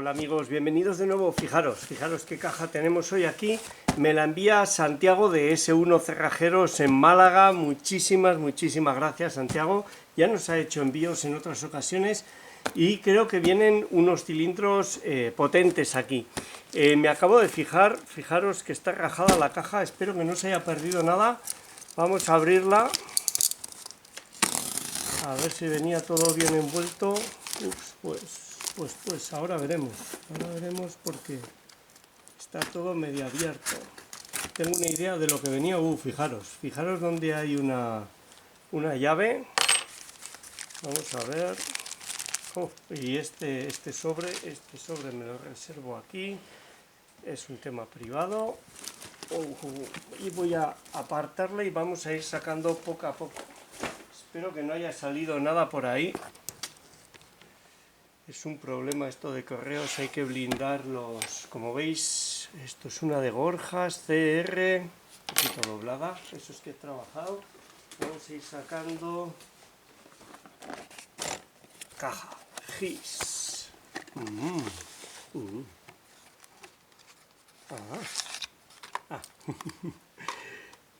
Hola amigos, bienvenidos de nuevo. Fijaros qué caja tenemos hoy aquí. Me la envía Santiago de S1 Cerrajeros en Málaga. Muchísimas gracias, Santiago. Ya nos ha hecho envíos en otras ocasiones y creo que vienen unos cilindros potentes aquí. Me acabo de fijaros que está rajada la caja. Espero que no se haya perdido nada. Vamos a abrirla. A ver si venía todo bien envuelto. Pues ahora veremos porque está todo medio abierto. Tengo una idea de lo que venía. Fijaros donde hay una llave. Vamos a ver. Y este sobre me lo reservo aquí. Es un tema privado. Y voy a apartarle y vamos a ir sacando poco a poco. Espero que no haya salido nada por ahí. Es un problema esto de correos, hay que blindar los... Como veis, esto es una de Gorjas, CR, un poquito doblada, eso es que he trabajado. Vamos a ir sacando... Caja, GIS.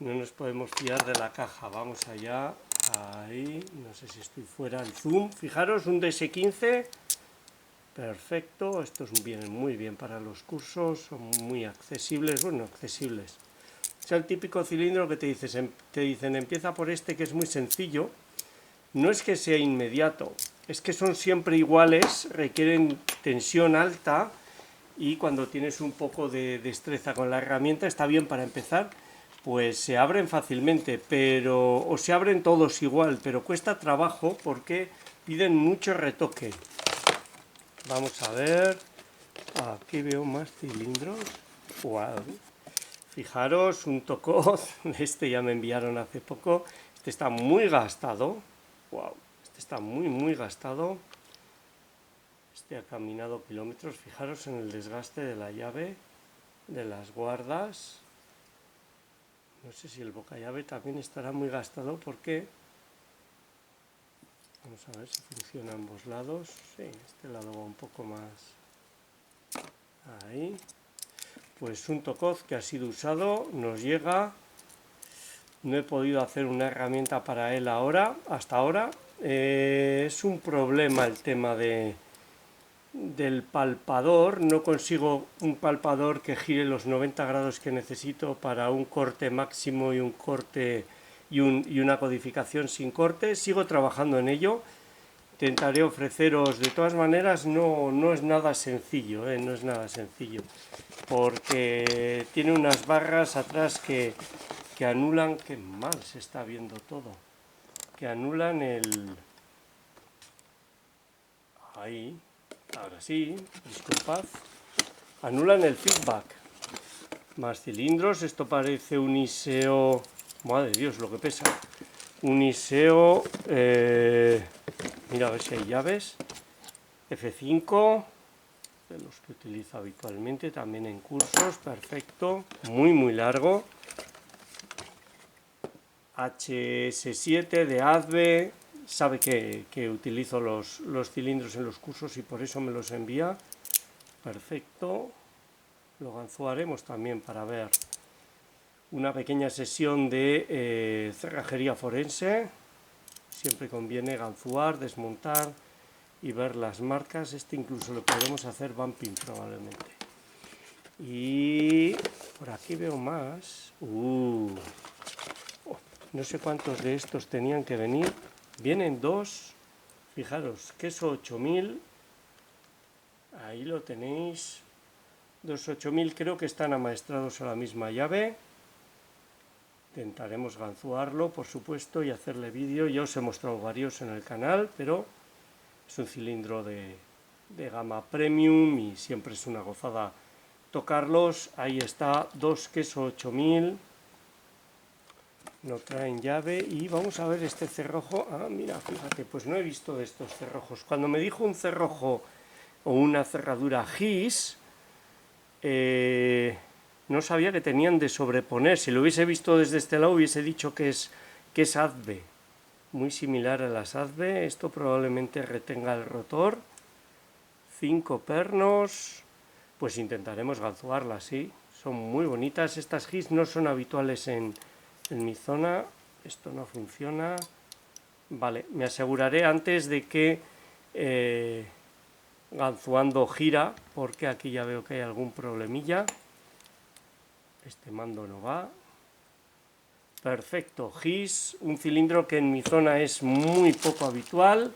No nos podemos fiar de la caja, vamos allá. Ahí, no sé si estoy fuera del zoom. Fijaros, un DS15. Perfecto, estos vienen muy bien para los cursos, son muy accesibles, accesibles. Es el típico cilindro que te dicen empieza por este, que es muy sencillo. No es que sea inmediato, es que son siempre iguales, requieren tensión alta y cuando tienes un poco de destreza con la herramienta está bien para empezar, pues se abren fácilmente, o se abren todos igual, pero cuesta trabajo porque piden mucho retoque. Vamos a ver, aquí veo más cilindros. Wow. Fijaros, un Tocoz, este ya me enviaron hace poco, este está muy gastado. Wow, este está muy gastado. Este ha caminado kilómetros. Fijaros en el desgaste de la llave, de las guardas. No sé si el bocallave también estará muy gastado porque... Vamos a ver si funciona ambos lados. Sí, este lado va un poco más... Ahí. Pues un Tocoz que ha sido usado, nos llega. No he podido hacer una herramienta para él hasta ahora. Es un problema el tema del palpador. No consigo un palpador que gire los 90 grados que necesito para un corte máximo y un corte y una codificación sin corte. Sigo trabajando en ello. Intentaré ofreceros, de todas maneras, no es nada sencillo, no es nada sencillo, porque tiene unas barras atrás que anulan, qué mal se está viendo todo, que anulan ahí, ahora sí, disculpad, anulan el feedback. Más cilindros, esto parece un ISEO, madre de Dios lo que pesa, un ISEO, mira a ver si hay llaves, F5, de los que utilizo habitualmente, también en cursos, perfecto, muy largo, HS7 de ADVE, sabe que utilizo los cilindros en los cursos y por eso me los envía, perfecto. Lo ganzuaremos también para ver una pequeña sesión de cerrajería forense. Siempre conviene ganzuar, desmontar y ver las marcas. Este incluso lo podemos hacer bumping probablemente. Y por aquí veo más. No sé cuántos de estos tenían que venir. Vienen dos. Fijaros, queso 8000. Ahí lo tenéis. Dos 8000, creo que están amaestrados a la misma llave. Intentaremos ganzuarlo, por supuesto, y hacerle vídeo. Ya os he mostrado varios en el canal, pero es un cilindro de gama premium y siempre es una gozada tocarlos. Ahí está, dos queso 8000. No traen llave y vamos a ver este cerrojo. Mira, fíjate, pues no he visto de estos cerrojos. Cuando me dijo un cerrojo o una cerradura GIS, no sabía que tenían de sobreponer. Si lo hubiese visto desde este lado hubiese dicho que es ADVE, muy similar a las ADVE. Esto probablemente retenga el rotor. 5 pernos, pues intentaremos ganzuarlas, sí. Son muy bonitas. Estas GIS no son habituales en mi zona. Esto no funciona. Vale, me aseguraré antes de que ganzuando gira, porque aquí ya veo que hay algún problemilla. Este mando no va. Perfecto, GIS, un cilindro que en mi zona es muy poco habitual.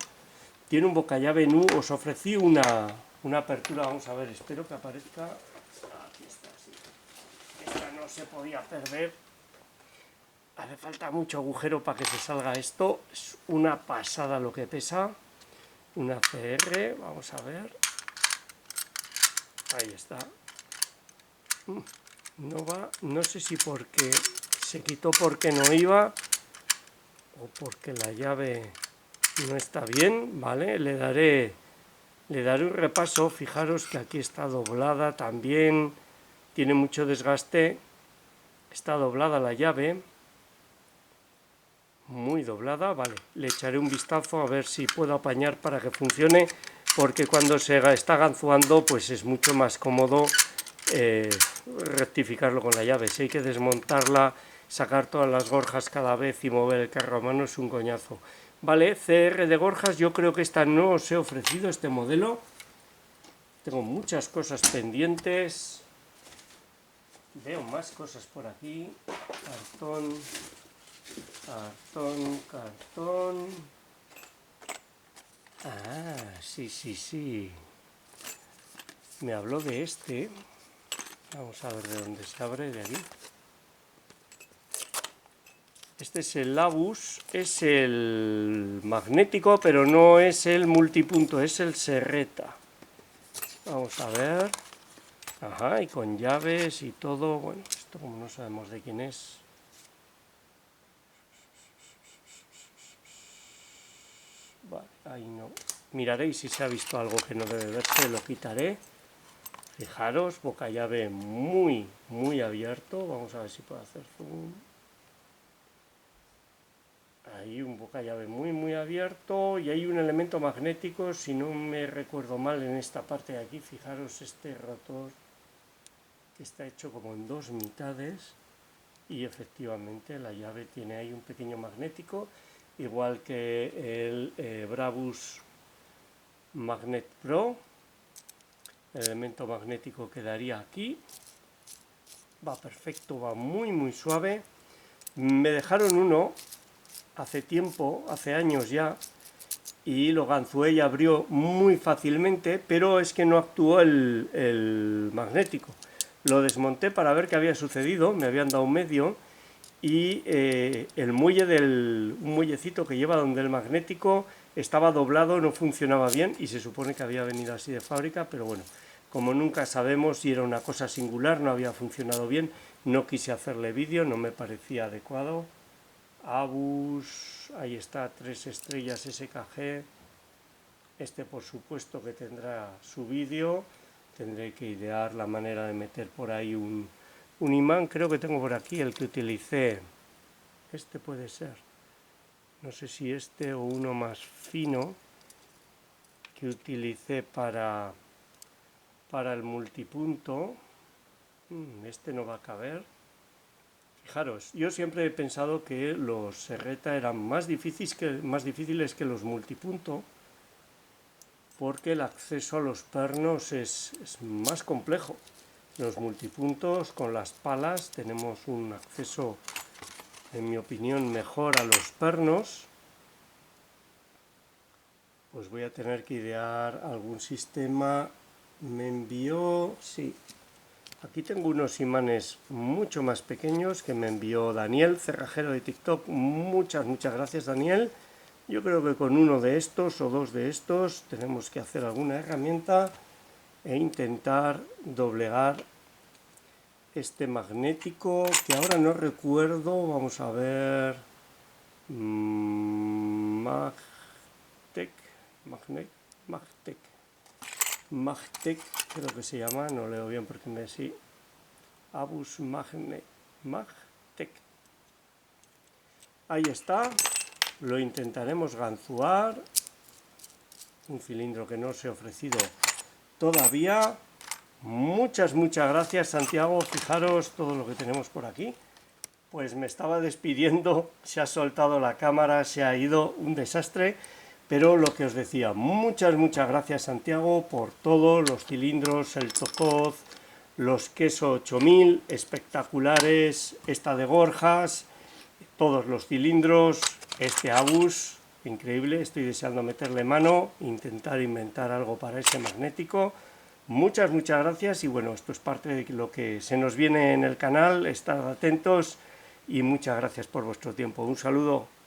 Tiene un bocallave nu. Os ofrecí una apertura, vamos a ver, espero que aparezca. Aquí está, sí. Esta no se podía perder. Hace falta mucho agujero para que se salga esto. Es una pasada lo que pesa. Una CR, vamos a ver. Ahí está. No va, no sé si porque se quitó porque no iba o porque la llave no está bien, ¿vale? Le daré un repaso. Fijaros que aquí está doblada también, tiene mucho desgaste, está doblada la llave, muy doblada, vale. Le echaré un vistazo a ver si puedo apañar para que funcione, porque cuando se está ganzuando pues es mucho más cómodo rectificarlo con la llave. Si hay que desmontarla, sacar todas las gorjas cada vez y mover el carro a mano es un coñazo. Vale, CR de gorjas, yo creo que esta no os he ofrecido, este modelo. Tengo muchas cosas pendientes. Veo más cosas por aquí. Cartón, cartón, cartón. Ah, sí, sí, sí. Me habló de este. Vamos a ver de dónde se abre, de aquí. Este es el Labus, es el magnético, pero no es el multipunto, es el Serreta. Vamos a ver. Ajá, y con llaves y todo. Bueno, esto como no sabemos de quién es. Vale, ahí no. Miraréis si se ha visto algo que no debe verse, lo quitaré. Fijaros, boca llave muy, muy abierto. Vamos a ver si puedo hacer zoom. Hay un boca llave muy, muy abierto y hay un elemento magnético, si no me recuerdo mal, en esta parte de aquí. Fijaros este rotor que está hecho como en dos mitades y efectivamente la llave tiene ahí un pequeño magnético, igual que el Brabus Magnet Pro. El elemento magnético quedaría aquí. Va perfecto, va muy, muy suave. Me dejaron uno hace tiempo, hace años ya, y lo ganzué y abrió muy fácilmente, pero es que no actuó el magnético. Lo desmonté para ver qué había sucedido, me habían dado medio, y el muelle un muellecito que lleva donde el magnético estaba doblado, no funcionaba bien y se supone que había venido así de fábrica, pero bueno, como nunca sabemos si era una cosa singular, no había funcionado bien, no quise hacerle vídeo, no me parecía adecuado. Abus, ahí está, 3 estrellas SKG. Este por supuesto que tendrá su vídeo. Tendré que idear la manera de meter por ahí un imán. Creo que tengo por aquí el que utilicé. Este puede ser. No sé si este o uno más fino que utilicé para el multipunto. Este no va a caber. Fijaros, yo siempre he pensado que los Serreta eran más difíciles que los multipunto, porque el acceso a los pernos es más complejo. Los multipuntos con las palas tenemos un acceso, en mi opinión, mejor a los pernos. Pues voy a tener que idear algún sistema. Me envió, sí, aquí tengo unos imanes mucho más pequeños que me envió Daniel, cerrajero de TikTok. Muchas gracias, Daniel. Yo creo que con uno de estos o dos de estos tenemos que hacer alguna herramienta e intentar doblegar este magnético, que ahora no recuerdo. Vamos a ver. Magtec, creo que se llama, no leo bien porque me sí. Abus Magtec. Ahí está, lo intentaremos ganzuar. Un cilindro que no os he ofrecido todavía. Muchas gracias, Santiago. Fijaros todo lo que tenemos por aquí. Pues me estaba despidiendo, se ha soltado la cámara, se ha ido, un desastre. Pero lo que os decía, muchas gracias, Santiago, por todo, los cilindros, el tocoz, los queso 8000, espectaculares, esta de Gorjas, todos los cilindros, este Abus, increíble, estoy deseando meterle mano, intentar inventar algo para ese magnético. Muchas gracias y bueno, esto es parte de lo que se nos viene en el canal, estad atentos y muchas gracias por vuestro tiempo. Un saludo.